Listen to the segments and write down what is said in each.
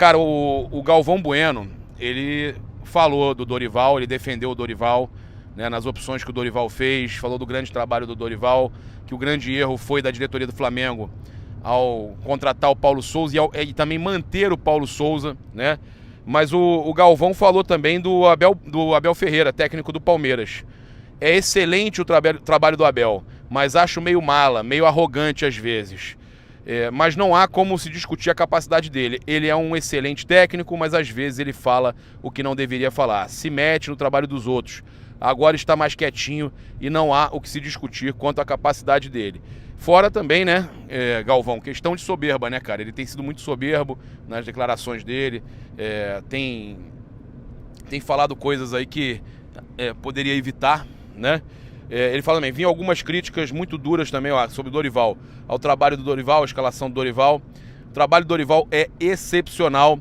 Cara, o Galvão Bueno, ele falou do Dorival, ele defendeu o Dorival, né, nas opções que o Dorival fez, falou do grande trabalho do Dorival, que o grande erro foi da diretoria do Flamengo ao contratar o Paulo Souza e também manter o Paulo Souza, né? Mas o Galvão falou também do Abel Ferreira, técnico do Palmeiras. É excelente o trabalho do Abel, mas acho meio mala, meio arrogante às vezes. Mas não há como se discutir a capacidade dele. Ele é um excelente técnico, mas às vezes ele fala o que não deveria falar. Se mete no trabalho dos outros. Agora está mais quietinho e não há o que se discutir quanto à capacidade dele. Fora também, né, Galvão, questão de soberba, né, cara? Ele tem sido muito soberbo nas declarações dele. Tem falado coisas aí que poderia evitar, né? Ele fala também, vinha algumas críticas muito duras também sobre o Dorival, ao trabalho do Dorival, a escalação do Dorival. O trabalho do Dorival é excepcional.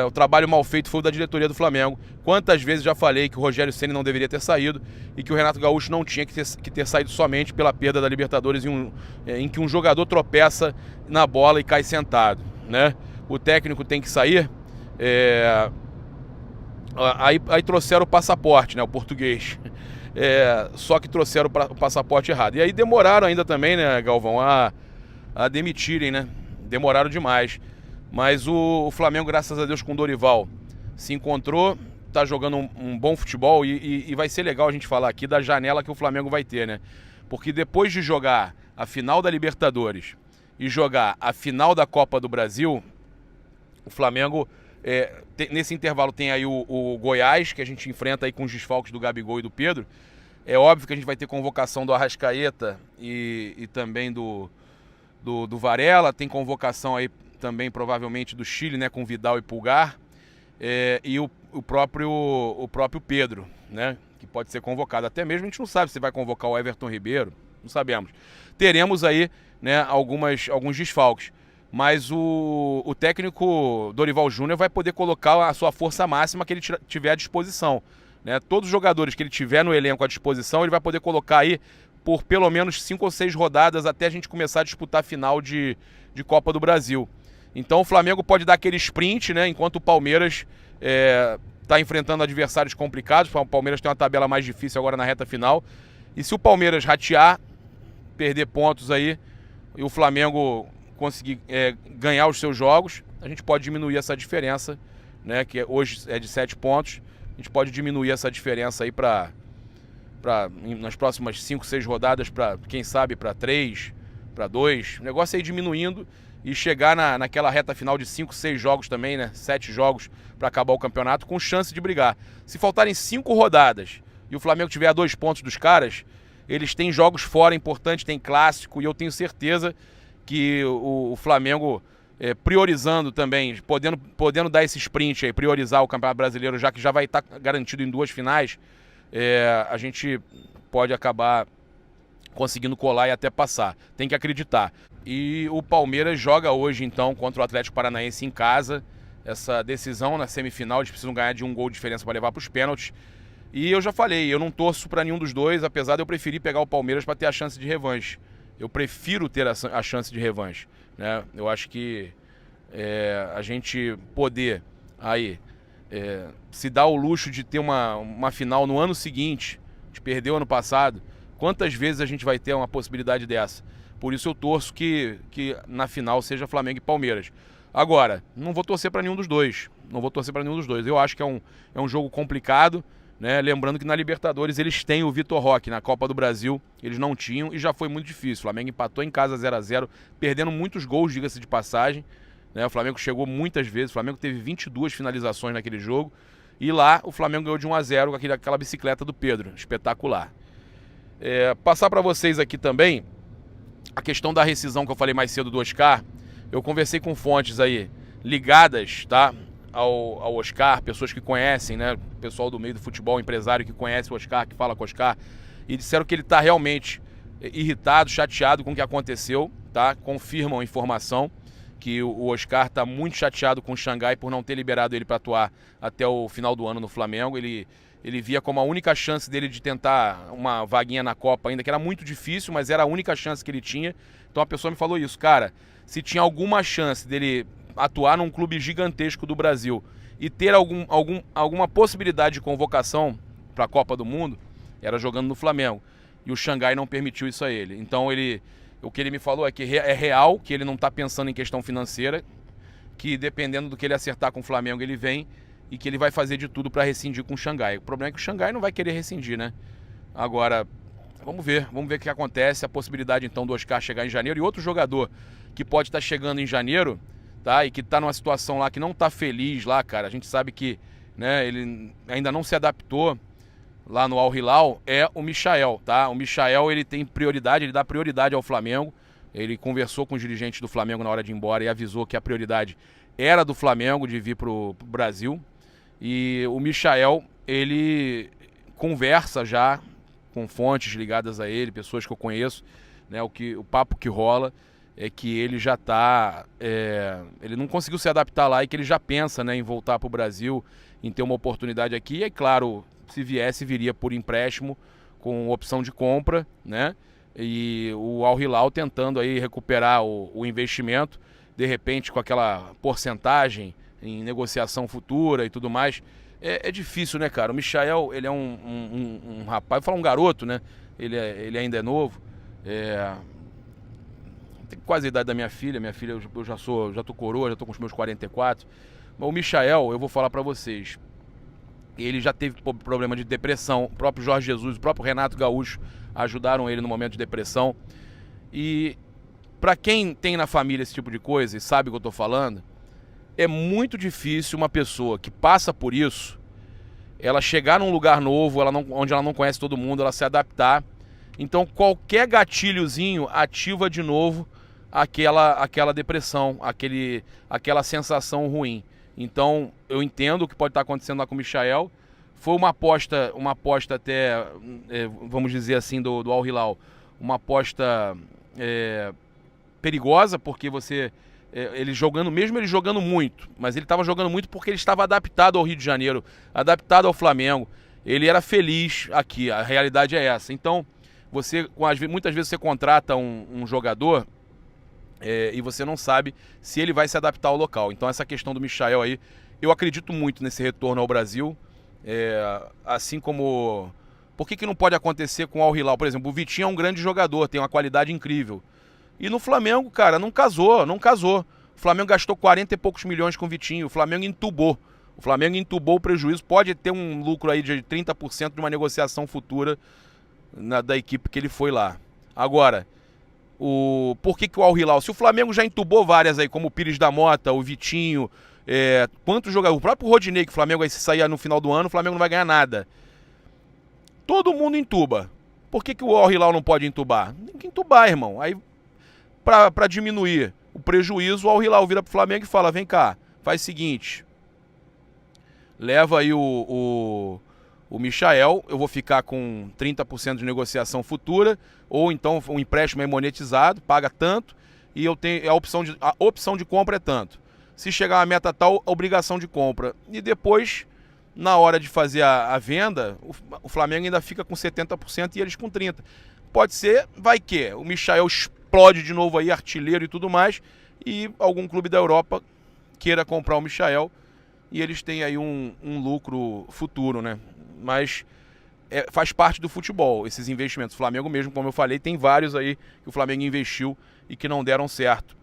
O trabalho mal feito foi o da diretoria do Flamengo. Quantas vezes já falei que o Rogério Ceni não deveria ter saído e que o Renato Gaúcho não tinha que ter saído somente pela perda da Libertadores em que um jogador tropeça na bola e cai sentado, né? O técnico tem que sair. Aí trouxeram o passaporte, né? O português. Só que trouxeram o passaporte errado. E aí demoraram ainda também, né, Galvão, a demitirem, né? Demoraram demais. Mas o Flamengo, graças a Deus, com o Dorival, se encontrou, tá jogando um bom futebol e vai ser legal a gente falar aqui da janela que o Flamengo vai ter, né? Porque depois de jogar a final da Libertadores e jogar a final da Copa do Brasil, o Flamengo, nesse intervalo tem aí o Goiás, que a gente enfrenta aí com os desfalques do Gabigol e do Pedro. É óbvio que a gente vai ter convocação do Arrascaeta e também do Varela, tem convocação aí também provavelmente do Chile, né, com Vidal e Pulgar, e o próprio Pedro, né, que pode ser convocado. Até mesmo a gente não sabe se vai convocar o Everton Ribeiro, não sabemos. Teremos aí, né, alguns desfalques, mas o técnico Dorival Júnior vai poder colocar a sua força máxima que ele tiver à disposição, né? Todos os jogadores que ele tiver no elenco à disposição, ele vai poder colocar aí por pelo menos 5 ou 6 rodadas até a gente começar a disputar a final de Copa do Brasil. Então o Flamengo pode dar aquele sprint, né, enquanto o Palmeiras está enfrentando adversários complicados. O Palmeiras tem uma tabela mais difícil agora na reta final. E se o Palmeiras ratear, perder pontos aí, e o Flamengo conseguir ganhar os seus jogos, a gente pode diminuir essa diferença, né, que hoje é de 7 pontos. A gente pode diminuir essa diferença aí nas próximas 5, 6 rodadas, quem sabe para 3, para 2. O negócio é ir diminuindo e chegar naquela reta final de 5, 6 jogos também, né? 7 jogos para acabar o campeonato com chance de brigar. Se faltarem 5 rodadas e o Flamengo tiver a 2 pontos dos caras, eles têm jogos fora importantes, tem clássico, e eu tenho certeza que o Flamengo, priorizando também, podendo dar esse sprint aí, priorizar o Campeonato Brasileiro, já que já vai estar garantido em 2 finais, a gente pode acabar conseguindo colar e até passar. Tem que acreditar. E o Palmeiras joga hoje, então, contra o Atlético Paranaense em casa. Essa decisão na semifinal, eles precisam ganhar de 1 gol de diferença para levar para os pênaltis. E eu já falei, eu não torço para nenhum dos dois, apesar de eu preferir pegar o Palmeiras para ter a chance de revanche. Eu prefiro ter a chance de revanche, né? Eu acho que a gente poder aí se dar o luxo de ter uma final no ano seguinte, de perder o ano passado, quantas vezes a gente vai ter uma possibilidade dessa? Por isso eu torço que na final seja Flamengo e Palmeiras. Agora, não vou torcer para nenhum dos dois. Não vou torcer para nenhum dos dois. Eu acho que é um jogo complicado, né? Lembrando que na Libertadores eles têm o Vitor Roque, na Copa do Brasil eles não tinham e já foi muito difícil. O Flamengo empatou em casa 0-0, perdendo muitos gols, diga-se de passagem, né? O Flamengo chegou muitas vezes, o Flamengo teve 22 finalizações naquele jogo e lá o Flamengo ganhou de 1-0 com aquela bicicleta do Pedro, espetacular. Passar para vocês aqui também a questão da rescisão que eu falei mais cedo do Oscar. Eu conversei com fontes aí ligadas, tá, ao Oscar, pessoas que conhecem, né, pessoal do meio do futebol, empresário que conhece o Oscar, que fala com o Oscar, e disseram que ele está realmente irritado, chateado com o que aconteceu, tá? Confirmam a informação que o Oscar está muito chateado com o Xangai por não ter liberado ele para atuar até o final do ano no Flamengo. Ele via como a única chance dele de tentar uma vaguinha na Copa ainda, que era muito difícil, mas era a única chance que ele tinha. Então a pessoa me falou isso, cara, se tinha alguma chance dele atuar num clube gigantesco do Brasil e ter alguma possibilidade de convocação para a Copa do Mundo, era jogando no Flamengo. E o Xangai não permitiu isso a ele. Então o que ele me falou é que é real, que ele não está pensando em questão financeira, que dependendo do que ele acertar com o Flamengo, ele vem e que ele vai fazer de tudo para rescindir com o Xangai. O problema é que o Xangai não vai querer rescindir, né? Agora, vamos ver o que acontece. A possibilidade então do Oscar chegar em janeiro. E outro jogador que pode estar chegando em janeiro, tá? E que está numa situação lá que não está feliz lá, cara. A gente sabe que, né, ele ainda não se adaptou lá no Al Hilal, é o Michael, tá? O Michael, ele tem prioridade, ele dá prioridade ao Flamengo. Ele conversou com os dirigentes do Flamengo na hora de ir embora e avisou que a prioridade era do Flamengo de vir pro Brasil. E o Michael, ele conversa já com fontes ligadas a ele, pessoas que eu conheço, né? O papo que rola é que ele já está... ele não conseguiu se adaptar lá e que ele já pensa, né, em voltar para o Brasil, em ter uma oportunidade aqui. E, claro, se viesse, viria por empréstimo, com opção de compra, né? E o Al Hilal tentando aí recuperar o investimento, de repente com aquela porcentagem em negociação futura e tudo mais. É difícil, né, cara? O Michael, ele é um rapaz, vou falar um garoto, né? Ele ainda é novo. Tem quase a idade da minha filha. Minha filha, eu já tô coroa, já tô com os meus 44. Mas o Michael, eu vou falar pra vocês, ele já teve problema de depressão. O próprio Jorge Jesus, o próprio Renato Gaúcho ajudaram ele no momento de depressão. E pra quem tem na família esse tipo de coisa e sabe o que eu tô falando, é muito difícil uma pessoa que passa por isso, ela chegar num lugar novo, onde ela não conhece todo mundo, ela se adaptar. Então qualquer gatilhozinho ativa de novo aquela depressão, aquela sensação ruim. Então eu entendo o que pode estar acontecendo lá com o Michael. Foi uma aposta até, vamos dizer assim, do Al Hilal, uma aposta perigosa, porque ele jogando muito, mas ele estava jogando muito porque ele estava adaptado ao Rio de Janeiro, adaptado ao Flamengo. Ele era feliz aqui, a realidade é essa. Então, muitas vezes você contrata um jogador e você não sabe se ele vai se adaptar ao local. Então, essa questão do Michael aí, eu acredito muito nesse retorno ao Brasil. Assim como... Por que não pode acontecer com o Al Hilal? Por exemplo, o Vitinho é um grande jogador, tem uma qualidade incrível. E no Flamengo, cara, não casou. O Flamengo gastou 40 e poucos milhões com o Vitinho. O Flamengo entubou o prejuízo. Pode ter um lucro aí de 30% de uma negociação futura da equipe que ele foi lá. Agora, por que o Al Hilal? Se o Flamengo já entubou várias aí, como o Pires da Mota, o Vitinho, quantos jogadores? O próprio Rodinei, que o Flamengo vai sair no final do ano, o Flamengo não vai ganhar nada. Todo mundo entuba. Por que o Al Hilal não pode entubar? Tem que entubar, irmão. Aí, para diminuir o prejuízo, o Al Hilal vira pro Flamengo e fala: vem cá, faz o seguinte, leva aí o Michael, eu vou ficar com 30% de negociação futura, ou então um empréstimo é monetizado, paga tanto, e eu tenho a opção de compra é tanto. Se chegar a meta tal, obrigação de compra. E depois, na hora de fazer a venda, o Flamengo ainda fica com 70% e eles com 30%. Pode ser, vai que o Michael explode de novo aí, artilheiro e tudo mais, e algum clube da Europa queira comprar o Michael e eles têm aí um lucro futuro, né? Mas faz parte do futebol, esses investimentos. O Flamengo mesmo, como eu falei, tem vários aí que o Flamengo investiu e que não deram certo.